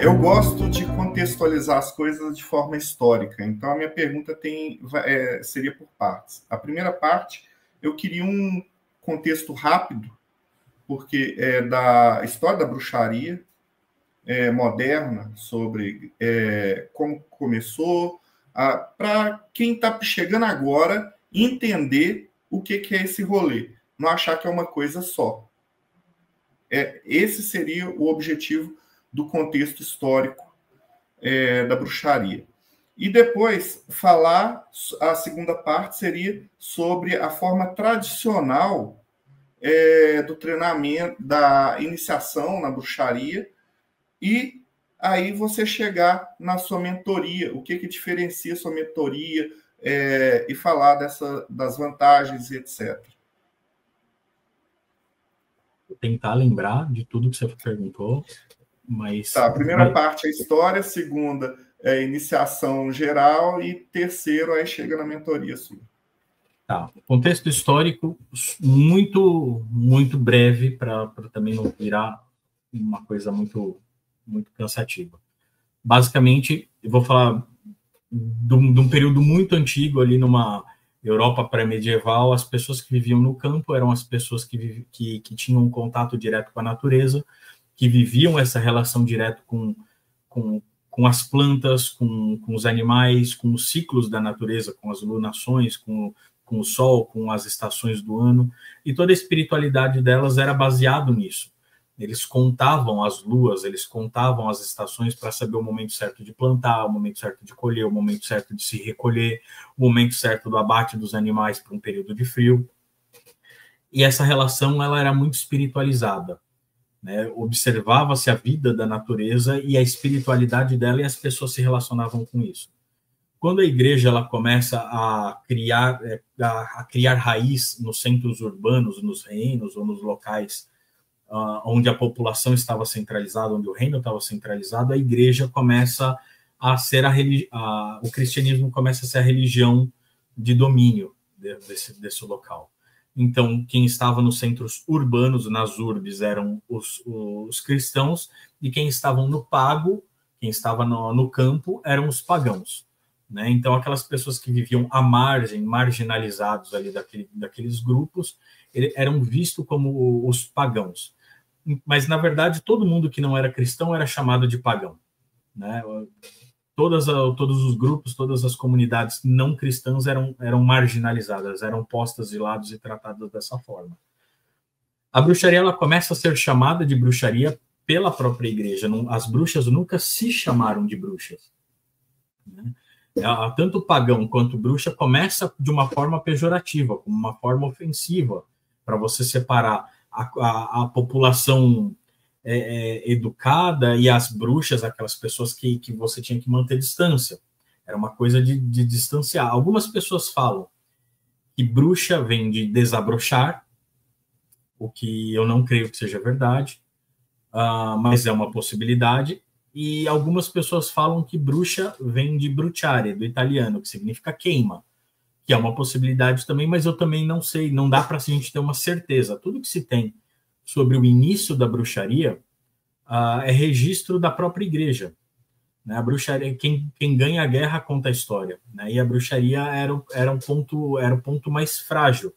Eu gosto de contextualizar as coisas de forma histórica, então a minha pergunta seria por partes. A primeira parte, eu queria um contexto rápido, porque é da história da bruxaria moderna, sobre como começou, para quem está chegando agora entender o que é esse rolê, não achar que é uma coisa só. Esse seria o objetivo do contexto histórico da bruxaria. E depois falar, a segunda parte seria sobre a forma tradicional do treinamento, da iniciação na bruxaria, e aí você chegar na sua mentoria, o que diferencia a sua mentoria, e falar das vantagens, etc. Vou tentar lembrar de tudo que você perguntou, mas... Tá, a primeira parte é história, a segunda é iniciação geral e terceiro aí chega na mentoria sua. Tá, contexto histórico muito, muito breve para também não virar uma coisa muito, muito cansativa. Basicamente, eu vou falar de um período muito antigo ali numa Europa pré-medieval. As pessoas que viviam no campo eram as pessoas que tinham um contato direto com a natureza, que viviam essa relação direta com as plantas, com os animais, com os ciclos da natureza, com as lunações, com o sol, com as estações do ano, e toda a espiritualidade delas era baseado nisso. Eles contavam as luas, eles contavam as estações para saber o momento certo de plantar, o momento certo de colher, o momento certo de se recolher, o momento certo do abate dos animais para um período de frio. E essa relação ela era muito espiritualizada, né? Observava-se a vida da natureza e a espiritualidade dela, e as pessoas se relacionavam com isso. Quando a igreja ela começa a criar raiz nos centros urbanos, nos reinos ou nos locais onde a população estava centralizada, onde o reino estava centralizado, a igreja começa a ser o cristianismo começa a ser a religião de domínio desse local. Então, quem estava nos centros urbanos, nas urbes, eram os cristãos, e quem estava no pago, quem estava no campo, eram os pagãos. Né? Então, aquelas pessoas que viviam à margem, marginalizados ali daqueles grupos, eram vistos como os pagãos. Mas, na verdade, todo mundo que não era cristão era chamado de pagão. Né? Todos os grupos, todas as comunidades não cristãs eram marginalizadas, eram postas de lado e tratadas dessa forma. A bruxaria ela começa a ser chamada de bruxaria pela própria igreja. As bruxas nunca se chamaram de bruxas. Né? Tanto pagão quanto bruxa começa de uma forma pejorativa, como uma forma ofensiva, para você separar a população educada e as bruxas, aquelas pessoas que você tinha que manter distância. Era uma coisa de distanciar. Algumas pessoas falam que bruxa vem de desabrochar, o que eu não creio que seja verdade, mas é uma possibilidade. E algumas pessoas falam que bruxa vem de bruciare, do italiano, que significa queima, que é uma possibilidade também, mas eu também não sei, não dá para a gente ter uma certeza. Tudo que se tem sobre o início da bruxaria é registro da própria igreja. Né? A bruxaria, quem ganha a guerra conta a história. Né? E a bruxaria era o ponto mais frágil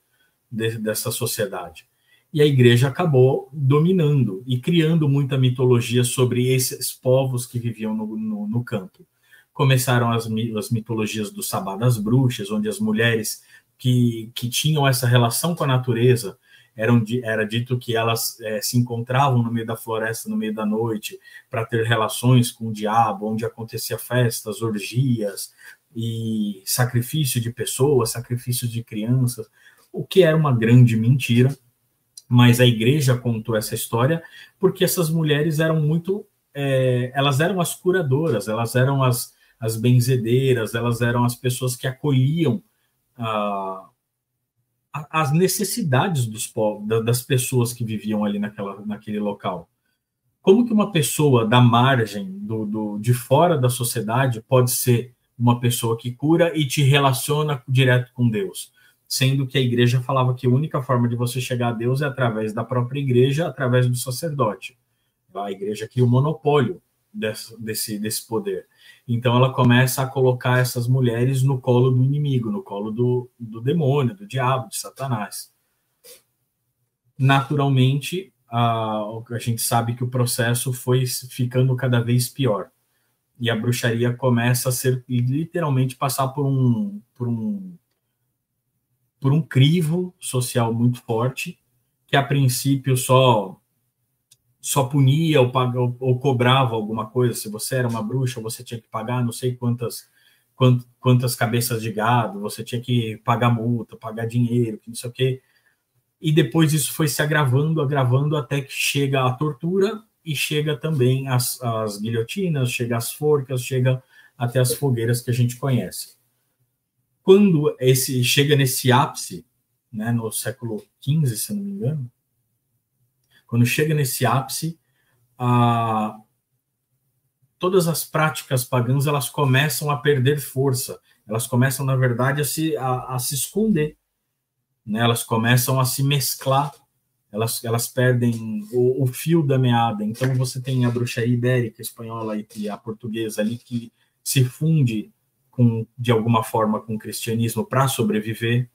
dessa sociedade. E a igreja acabou dominando e criando muita mitologia sobre esses povos que viviam no campo. Começaram as mitologias do Sabá das Bruxas, onde as mulheres que tinham essa relação com a natureza, era dito que elas se encontravam no meio da floresta, no meio da noite, para ter relações com o diabo, onde acontecia festas, orgias, e sacrifício de pessoas, sacrifício de crianças, o que era uma grande mentira. Mas a igreja contou essa história porque essas mulheres eram muito... elas eram as curadoras, elas eram as benzedeiras, elas eram as pessoas que acolhiam as necessidades das pessoas que viviam ali naquele local. Como que uma pessoa da margem, de fora da sociedade, pode ser uma pessoa que cura e te relaciona direto com Deus? Sendo que a igreja falava que a única forma de você chegar a Deus é através da própria igreja, através do sacerdote. A igreja cria o monopólio desse poder. Então ela começa a colocar essas mulheres no colo do inimigo, no colo do demônio, do diabo, de Satanás. Naturalmente, a gente sabe que o processo foi ficando cada vez pior. E a bruxaria começa a ser, literalmente, passar por um crivo social muito forte, que a princípio só punia ou cobrava alguma coisa. Se você era uma bruxa, você tinha que pagar não sei quantas cabeças de gado, você tinha que pagar multa, pagar dinheiro, que não sei o quê. E depois isso foi se agravando, até que chega a tortura e chega também as guilhotinas, chega as forcas, chega até as fogueiras que a gente conhece. Quando chega nesse ápice, né, no século XV, se não me engano, quando chega nesse ápice, todas as práticas pagãs elas começam a perder força, elas começam, na verdade, a se esconder, né? Elas começam a se mesclar, elas perdem o fio da meada. Então você tem a bruxaria ibérica, espanhola e a portuguesa ali que se funde de alguma forma com o cristianismo para sobreviver,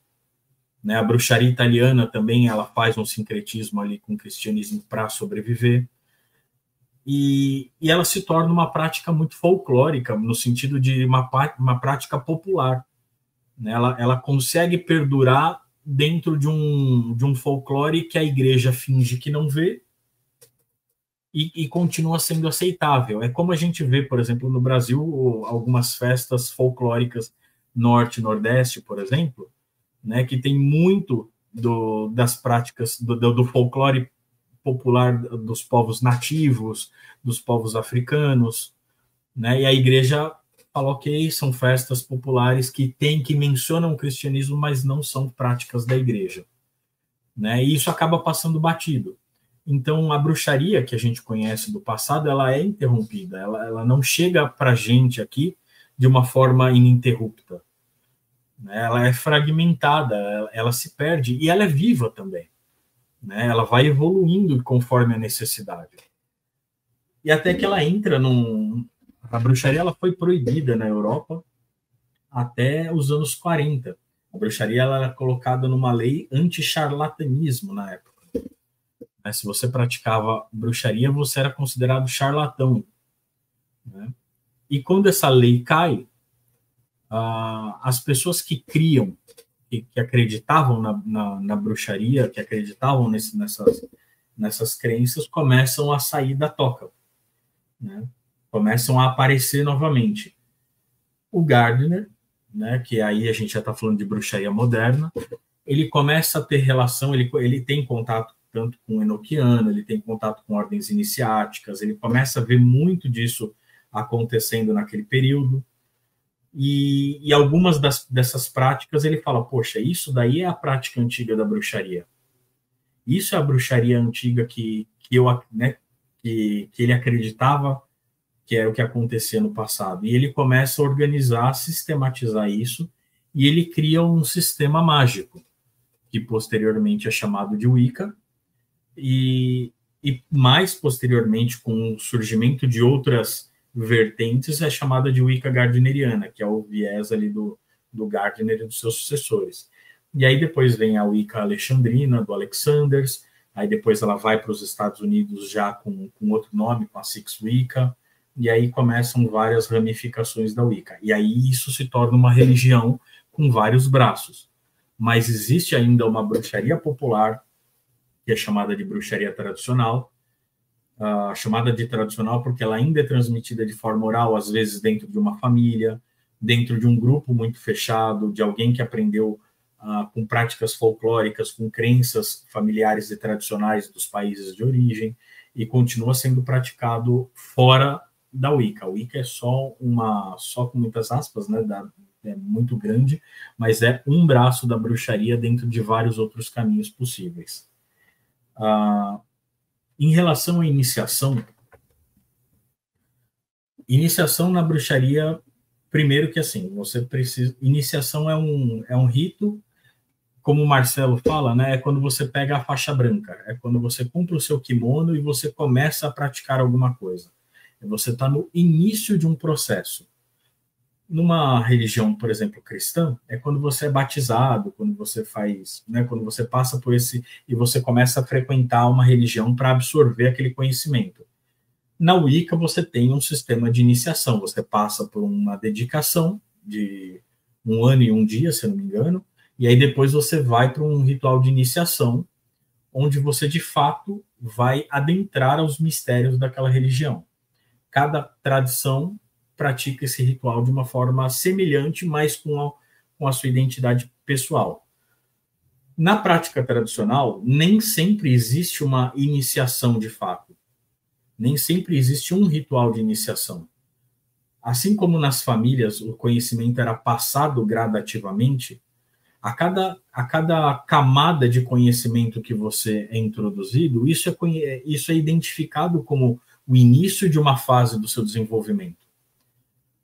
né? A bruxaria italiana também ela faz um sincretismo ali com o cristianismo para sobreviver. E ela se torna uma prática muito folclórica, no sentido de uma prática popular, né? Ela consegue perdurar dentro de um folclore que a igreja finge que não vê e continua sendo aceitável. É como a gente vê, por exemplo, no Brasil, algumas festas folclóricas norte e nordeste, por exemplo, né, que tem muito das práticas do folclore popular dos povos nativos, dos povos africanos, né, e a igreja fala, ok, são festas populares que mencionam o cristianismo, mas não são práticas da igreja, né, e isso acaba passando batido. Então, a bruxaria que a gente conhece do passado, ela é interrompida, ela não chega para a gente aqui de uma forma ininterrupta, né, ela é fragmentada, ela se perde, e ela é viva também, né, ela vai evoluindo conforme a necessidade. E até que ela entra a bruxaria ela foi proibida na Europa até os anos 40. A bruxaria ela era colocada numa lei anti-charlatanismo na época. Se você praticava bruxaria, você era considerado charlatão, né? E quando essa lei cai, as pessoas que criam, que acreditavam na bruxaria, que acreditavam nessas crenças, começam a sair da toca, né? Começam a aparecer novamente. O Gardner, né, que aí a gente já está falando de bruxaria moderna, ele começa a ter relação, ele tem contato tanto com o enoquiano, ele tem contato com ordens iniciáticas, ele começa a ver muito disso acontecendo naquele período, e algumas dessas práticas ele fala, poxa, isso daí é a prática antiga da bruxaria. Isso é a bruxaria antiga que ele acreditava que era o que acontecia no passado. E ele começa a organizar, sistematizar isso, e ele cria um sistema mágico, que posteriormente é chamado de Wicca, e mais posteriormente, com o surgimento de outras vertentes, é chamada de Wicca gardneriana, que é o viés ali do Gardner e dos seus sucessores. E aí depois vem a Wicca alexandrina, do Alexanders, aí depois ela vai para os Estados Unidos já com outro nome, com a Six Wicca, e aí começam várias ramificações da Wicca. E aí isso se torna uma religião com vários braços. Mas existe ainda uma bruxaria popular, que é chamada de bruxaria tradicional, chamada de tradicional porque ela ainda é transmitida de forma oral, às vezes dentro de uma família, dentro de um grupo muito fechado, de alguém que aprendeu com práticas folclóricas, com crenças familiares e tradicionais dos países de origem, e continua sendo praticado fora da Wicca. A Wicca é só com muitas aspas, né, é muito grande, mas é um braço da bruxaria dentro de vários outros caminhos possíveis. Em relação à iniciação na bruxaria, primeiro que assim, você precisa... Iniciação é um rito, como o Marcelo fala, né, é quando você pega a faixa branca, é quando você compra o seu kimono e você começa a praticar alguma coisa. Você está no início de um processo. Numa religião, por exemplo, cristã, é quando você é batizado, quando você faz, né, quando você passa por esse e você começa a frequentar uma religião para absorver aquele conhecimento. Na Wicca, você tem um sistema de iniciação, você passa por uma dedicação de 1 ano e 1 dia, se eu não me engano, e aí depois você vai para um ritual de iniciação, onde você, de fato, vai adentrar aos mistérios daquela religião. Cada tradição pratica esse ritual de uma forma semelhante, mas com a sua identidade pessoal. Na prática tradicional, nem sempre existe uma iniciação de fato. Nem sempre existe um ritual de iniciação. Assim como nas famílias o conhecimento era passado gradativamente, a cada camada de conhecimento que você é introduzido, isso é identificado como o início de uma fase do seu desenvolvimento.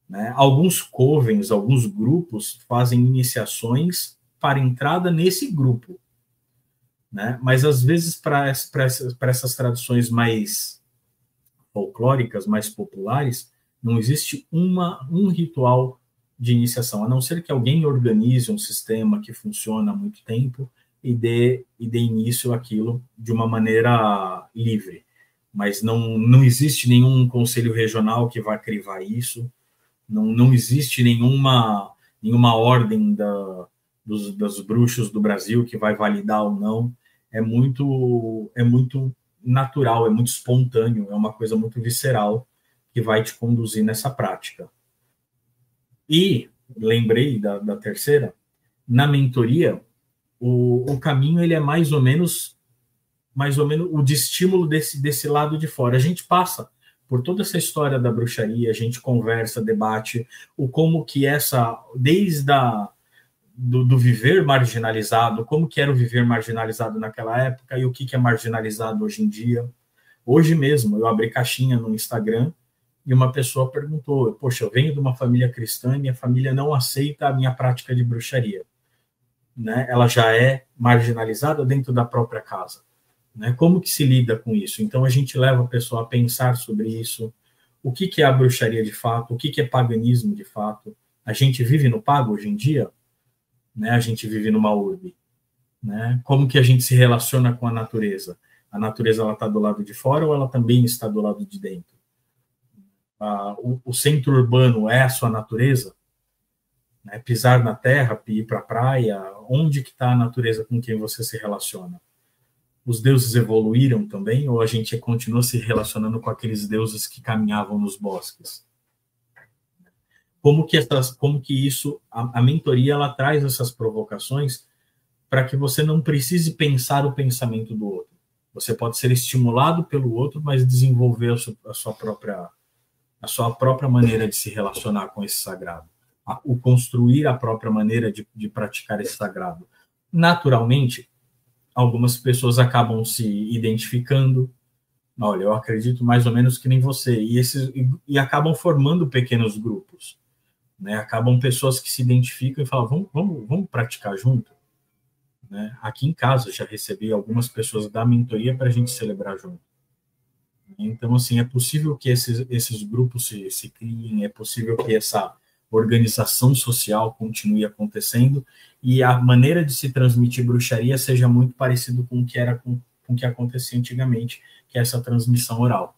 Né? Alguns covens, alguns grupos fazem iniciações para entrada nesse grupo. Né? Mas, às vezes, para essas tradições mais folclóricas, mais populares, não existe um ritual de iniciação, a não ser que alguém organize um sistema que funciona há muito tempo e dê início àquilo de uma maneira livre. Mas não existe nenhum conselho regional que vá crivar isso, não existe nenhuma ordem dos bruxos do Brasil que vai validar ou não. É muito natural, é muito espontâneo, é uma coisa muito visceral que vai te conduzir nessa prática. E lembrei da terceira, na mentoria, o caminho ele é mais ou menos o de estímulo desse lado de fora. A gente passa por toda essa história da bruxaria, a gente conversa, debate, como que desde do viver marginalizado, como que era o viver marginalizado naquela época e o que é marginalizado hoje em dia. Hoje mesmo, eu abri caixinha no Instagram e uma pessoa perguntou, poxa, eu venho de uma família cristã e minha família não aceita a minha prática de bruxaria. Né? Ela já é marginalizada dentro da própria casa. Né? Como que se lida com isso? Então, a gente leva a pessoa a pensar sobre isso, o que é a bruxaria de fato, o que é paganismo de fato. A gente vive no pago hoje em dia? Né? A gente vive numa urbe. Né? Como que a gente se relaciona com a natureza? A natureza está do lado de fora ou ela também está do lado de dentro? O centro urbano é a sua natureza? Né? Pisar na terra, ir para a praia, onde que está a natureza com quem você se relaciona? Os deuses evoluíram também ou a gente continua se relacionando com aqueles deuses que caminhavam nos bosques? Como que isso, a mentoria, ela traz essas provocações para que você não precise pensar o pensamento do outro. Você pode ser estimulado pelo outro, mas desenvolver a sua própria maneira de se relacionar com esse sagrado. O construir a própria maneira de praticar esse sagrado. Naturalmente, algumas pessoas acabam se identificando. Olha, eu acredito mais ou menos que nem você. E acabam formando pequenos grupos. Né? Acabam pessoas que se identificam e falam, vamos praticar junto. Né? Aqui em casa já recebi algumas pessoas da mentoria para a gente celebrar junto. Então, assim, é possível que esses grupos se criem, é possível que essa organização social continue acontecendo e a maneira de se transmitir bruxaria seja muito parecido com o que acontecia antigamente, que é essa transmissão oral.